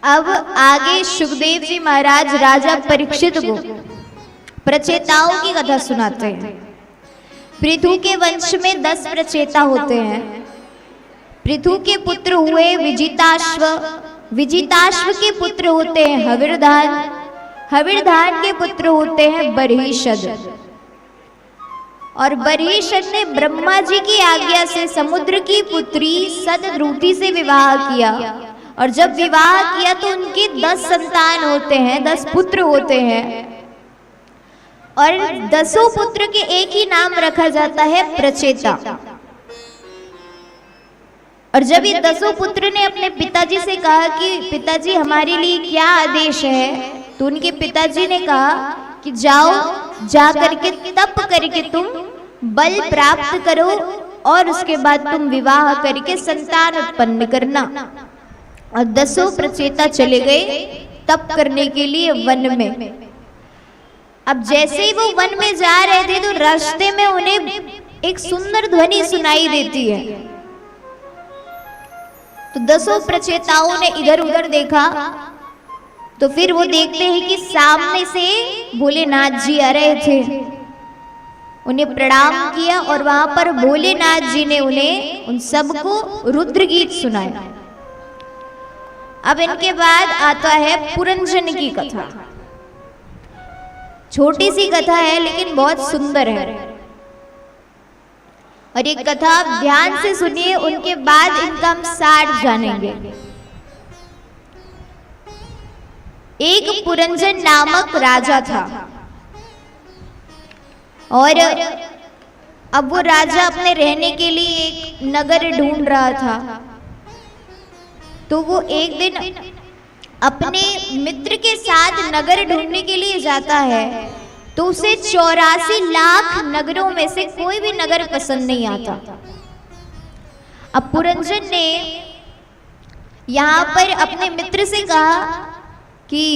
अब आगे सुखदेव जी महाराज राजा परीक्षित को प्रचेताओं की कथा सुनाते हैं। पृथु के वंश में 10 प्रचेता होते हैं। पृथु के पुत्र हुए विजिताश्व, विजिताश्व के पुत्र होते हैं हविर्धान, हविर्धान के पुत्र होते हैं बर्हिषद, और बर्हिषद ने ब्रह्मा जी की आज्ञा से समुद्र की पुत्री सदद्रुति से विवाह किया, और जब विवाह किया तो उनके 10 संतान होते हैं, 10 पुत्र होते हैं, और 10 पुत्र के एक ही नाम रखा जाता है प्रचेता। और जब ये 10 पुत्र ने अपने पिताजी से कहा कि पिताजी हमारे लिए क्या आदेश है, तो उनके पिताजी ने कहा कि जाओ, जा करके तप करके तुम बल प्राप्त करो और उसके बाद तुम विवाह करके संतान उत्पन्न करना। और 10 प्रचेता चले गए तप करने के लिए वन में। अब जैसे ही वो वन में जा रहे थे तो रास्ते में उन्हें एक सुंदर ध्वनि सुनाई देती है। तो 10 प्रचेताओं ने इधर उधर देखा, तो फिर वो देखते हैं कि सामने से भोलेनाथ जी आ रहे थे। उन्हें प्रणाम किया और वहां पर भोलेनाथ जी ने उन्हें उन सबको रुद्र गीत सुनाया। अब इनके बाद आता है पुरंजन की कथा। छोटी सी कथा है लेकिन बहुत सुंदर है, और ये कथा आप ध्यान से सुनिए, उनके बाद इनका हम सार जानेंगे। एक पुरंजन नामक राजा था, और अब वो राजा अपने रहने के लिए एक नगर ढूंढ रहा था। तो वो एक दिन अपने मित्र के साथ नगर ढूंढने के लिए जाता है, तो उसे 84 लाख नगरों में से कोई भी नगर पसंद नहीं आता। अब पुरंजन ने यहाँ पर अपने मित्र से कहा कि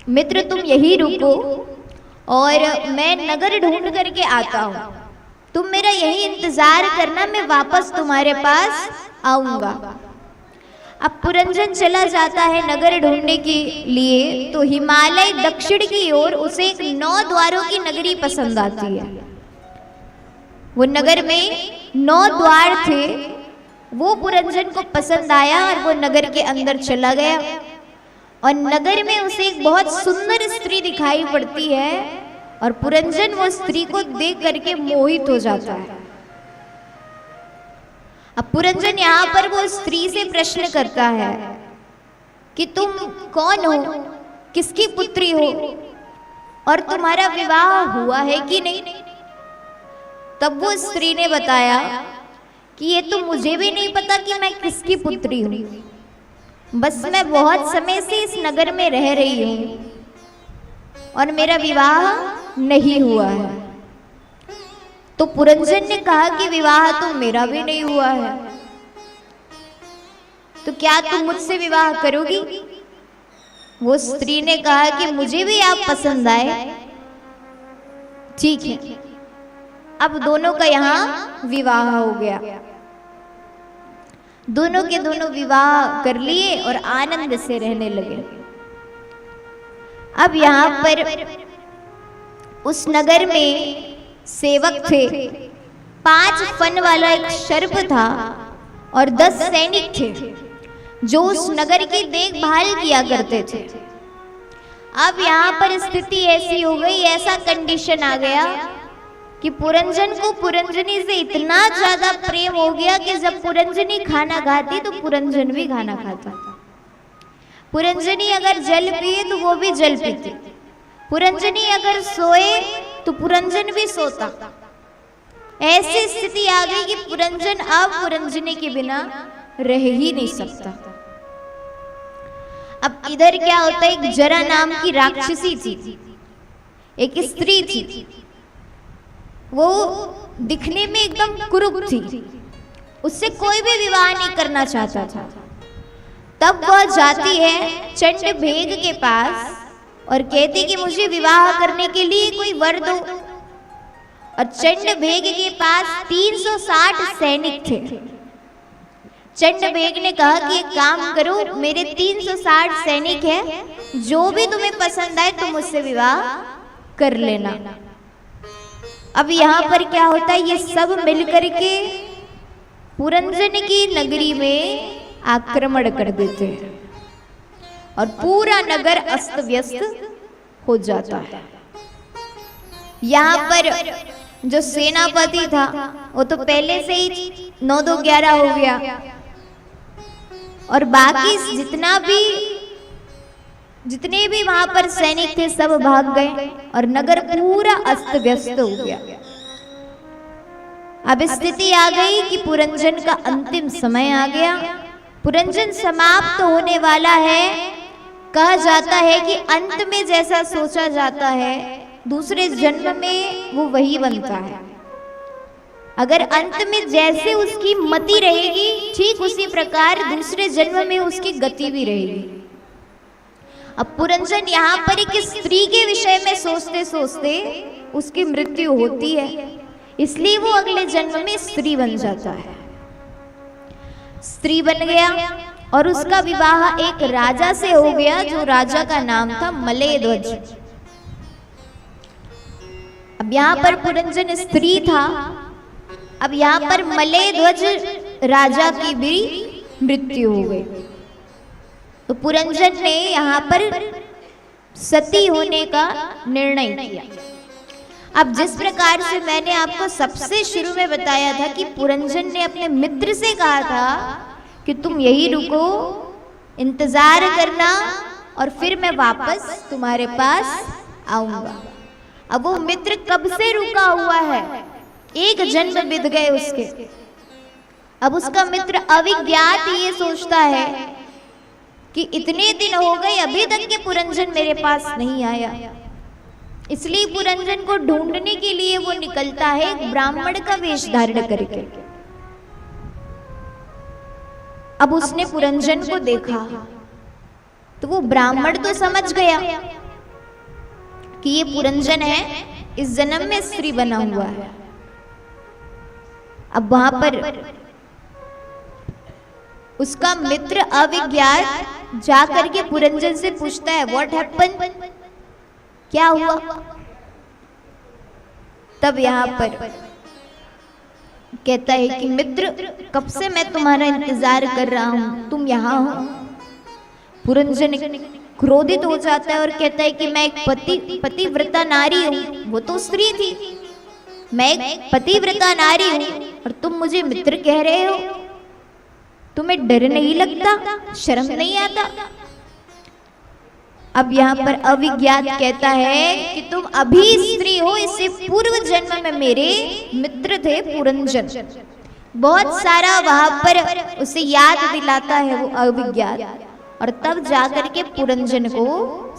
मित्र तुम यही रुको और मैं नगर ढूंढ करके आता हूँ, तुम मेरा यही इंतजार करना, मैं वापस तुम्हारे पास आऊंगा। अब पुरंजन चला जाता है नगर ढूंढने के लिए, तो हिमालय दक्षिण की ओर उसे एक 9 द्वारों की नगरी पसंद आती है। वो नगर में 9 द्वार थे, वो पुरंजन को पसंद आया और वो नगर के अंदर चला गया। और नगर में उसे एक बहुत सुंदर स्त्री दिखाई पड़ती है, और पुरंजन वो स्त्री को देख करके मोहित हो जाता है। अब पुरंजन यहाँ पर वो स्त्री से प्रश्न करता है कि तुम कौन हो, किसकी पुत्री हो, और तुम्हारा विवाह हुआ है कि नहीं। तब वो स्त्री ने बताया कि ये तो मुझे भी नहीं पता कि मैं किसकी पुत्री हूँ, बस मैं बहुत समय से इस नगर में रह रही हूँ और मेरा विवाह नहीं हुआ है। तो पुरंजन ने कहा कि विवाह तो मेरा भी नहीं हुआ है, तो क्या तुम मुझसे विवाह करोगी। वो स्त्री ने कहा कि मुझे भी आप पसंद आए, ठीक है। अब दोनों का यहाँ विवाह हो गया, दोनों के दोनों विवाह कर लिए और आनंद से रहने लगे। अब यहाँ पर उस नगर में सेवक थे, 5 फन वाला एक सर्प था और 10 सैनिक थे जो उस नगर की देखभाल किया करते थे। अब यहाँ पर स्थिति ऐसी हो गई, ऐसा कंडीशन आ गया कि पुरंजन को पुरंजनी से इतना ज्यादा प्रेम हो गया कि जब पुरंजनी खाना खाती तो पुरंजन भी खाना खाता। पुरंजनी अगर जल पिए तो वो भी जल पीती, पुरंजनी अगर सोए तो पुरंजन भी सोता। ऐसी स्थिति आ गई कि पुरंजन अब पुरंजनी के बिना रह ही नहीं सकता। अब इधर क्या होता है, एक जरा नाम की राक्षसी थी, एक स्त्री थी, वो दिखने में एकदम कुरूप थी, उससे कोई भी विवाह नहीं करना चाहता था। तब वह जाती है चंड भेग के पास और कहती कि मुझे विवाह करने के लिए कोई वर दो। और चंड भेग के पास 360 सैनिक थे। चंडवेग ने कहा कि एक काम करो, मेरे 360 सैनिक हैं, जो भी तुम्हें पसंद आए तुम उससे विवाह कर लेना। अब यहाँ पर क्या होता है, ये सब मिलकर के पुरंजन की नगरी में आक्रमण कर देते हैं और पूरा नगर अस्त व्यस्त हो जाता है। यहाँ पर जो सेनापति था वो तो पहले से ही 9-2-11 हो गया और बाकी जितने भी वहां पर सैनिक थे सब भाग गए और नगर पूरा अस्त व्यस्त हो गया। अब स्थिति आ गई कि पुरंजन का अंतिम समय आ गया, पुरंजन समाप्त होने वाला है। कहा जाता है कि अंत में जैसा सोचा जाता है दूसरे जन्म में वो वही बनता है। अगर अंत में जैसे उसकी मति रहेगी ठीक उसी प्रकार दूसरे जन्म में उसकी गति भी रहेगी। अब पुरंजन यहाँ पर एक स्त्री के विषय में सोचते सोचते उसकी मृत्यु होती है, इसलिए वो अगले जन्म में स्त्री बन जाता है। स्त्री बन गया और उसका विवाह एक राजा से हो गया, जो राजा का नाम था मलयध्वज। अब यहाँ पर पुरंजन स्त्री था, अब यहाँ पर मलयध्वज राजा की भी मृत्यु हो गई। तो पुरंजन ने यहाँ पर सती होने का निर्णय किया। अब जिस प्रकार से मैंने आपको सबसे शुरू में बताया था कि पुरंजन ने अपने मित्र से कहा था कि तुम यही रुको, इंतजार करना और फिर मैं वापस तुम्हारे पास आऊंगा। अब वो मित्र कब से रुका हुआ है, एक जन्म बीत गए उसके। अब उसका मित्र अविज्ञात ये सोचता है कि इतने दिन हो गए अभी तक के पुरंजन मेरे पास नहीं आया, इसलिए पुरंजन को ढूंढने के लिए वो निकलता है एक ब्राह्मण का वेश धारण करके। अब उसने पुरंजन को देखा तो वो ब्राह्मण तो समझ गया कि ये पुरंजन है, इस जन्म में स्त्री बना हुआ है। अब वहां पर उसका मित्र अविज्ञात जाकर के पुरंजन से पूछता है व्हाट हैपन, क्या हुआ। तब यहाँ पर कहता है कि मित्र कब से मैं तुम्हारा इंतजार कर रहा हूं, तुम यहाँ हो। पुरंजन क्रोधित हो जाता है और कहता है कि मैं एक पतिव्रता नारी हूं, वो तो स्त्री थी, मैं एक पतिव्रता नारी हूं और तुम मुझे मित्र कह रहे हो, तुम्हें डर नहीं लगता, शर्म नहीं आता। अब यहाँ पर अविज्ञात कहता है कि तुम अभी स्त्री हो, इससे पूर्व जन्म में मेरे मित्र थे पुरंजन। बहुत सारा वहां पर उसे याद दिलाता है वो अविज्ञात, और तब जाकर के पुरंजन को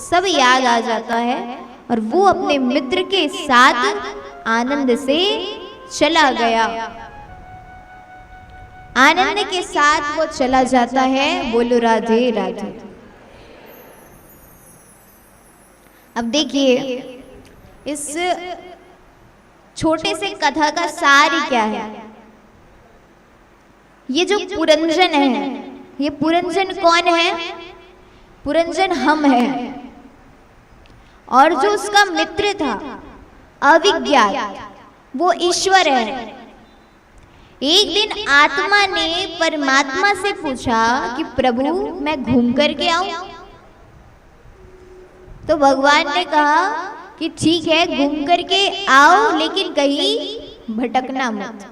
सब याद आ जाता है और वो अपने मित्र के साथ आनंद से चला गया। आनंद के साथ वो चला जाता है। बोलो राधे राधे। अब देखिए इस छोटे से कथा का सार क्या है। ये जो पुरंजन है, ये पुरंजन कौन है? पुरंजन हम है, और जो उसका मित्र था अविज्ञात वो ईश्वर है। एक दिन आत्मा ने परमात्मा से पूछा कि प्रभु मैं घूम करके आऊं? तो भगवान ने कहा कि ठीक है घूम करके आओ, लेकिन कहीं भटकना मत।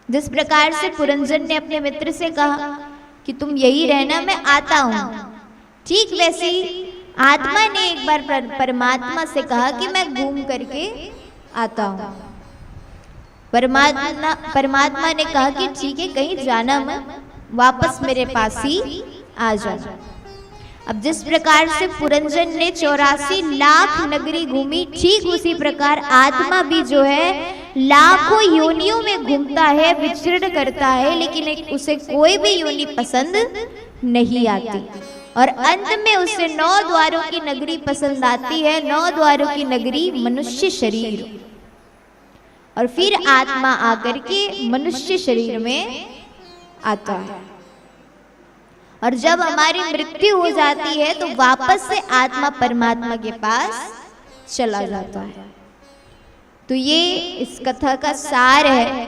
जिस प्रकार से पुरंजन ने अपने मित्र से कहा कि तुम यही रहना, मैं आता हूं, ठीक वैसे ही आत्मा ने एक बार परमात्मा से कहा कि मैं घूम करके आता हूं। परमात्मा ने कहा कि ठीक है कहीं जाना मत, वापस मेरे पास ही आ जाना। अब जिस प्रकार से पुरंजन ने 84 लाख नगरी घूमी, ठीक उसी प्रकार आत्मा भी जो है लाखों योनियों में घूमता है, विचरण करता है, लेकिन उसे कोई भी योनि पसंद नहीं आती। और अंत में उसे 9 द्वारों की नगरी पसंद आती है, 9 द्वारों की नगरी मनुष्य शरीर। और फिर आत्मा आकर के मनुष्य शरीर में आता है। और जब हमारी मृत्यु हो जाती है तो वापस से आत्मा परमात्मा के पास चला जाता है। तो ये इस कथा का सार है।